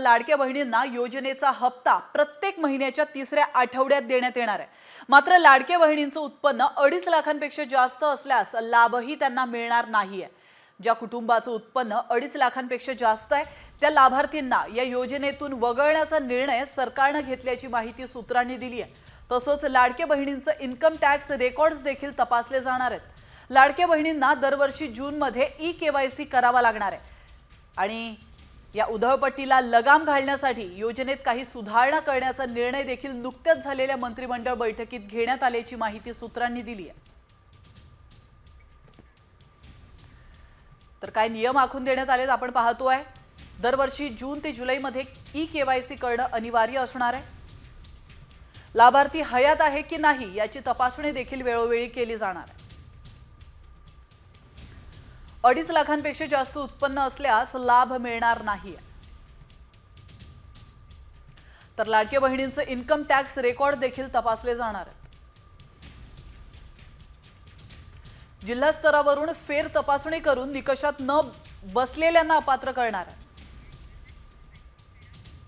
लाडक्या बहिणींना योजनेचा हप्ता प्रत्येक महिन्याच्या तिसऱ्या आठवड्यात देण्यात येणार आहे। मात्र लाडक्या बहिणींचं उत्पन्न 2.5 लाखांपेक्षा जास्त असल्यास लाभही त्यांना मिळणार नाहीये। ज्या कुटुंबाचं उत्पन्न 2.5 लाखांपेक्षा जास्त आहे त्या लाभार्थींना या योजनेतून वगळण्याचा निर्णय सरकारने घेतल्याची माहिती सूत्रांनी दिली आहे। तसंच लाडक्या बहिणींचं इन्कम टॅक्स रेकॉर्ड्स देखील तपासले जाणार आहेत। लाडक्या बहिणींना दरवर्षी जून मध्ये ई-केवायसी करावा लागणार आहे आणि या उधळपट्टीला लगाम घालण्यासाठी योजनेत काही सुधारणा करण्याचा निर्णय देखील नुकत्याच झालेल्या मंत्रिमंडळ बैठकीत घेण्यात आल्याची माहिती सूत्रांनी दिली आहे। तर काय नियम आखून देण्यात आलेत आपण पाहतोय। दरवर्षी जून ते जुलैमध्ये ई-केवायसी करणं अनिवार्य असणार आहे। लाभार्थी हयात आहे की नाही याची तपासणी देखील वेळोवेळी केली जाणार आहे। 2.5 लाखांपेक्षा जास्त उत्पन्न असल्यास लाभ मिळणार नाही। तर लाडक्या बहिणींचं इन्कम टॅक्स रेकॉर्ड देखील तपासले जाणार आहेत। जिल्हा स्तरावरून फेर तपासणी करून निकषात न बसलेल्यांना अपात्र करणार आहे।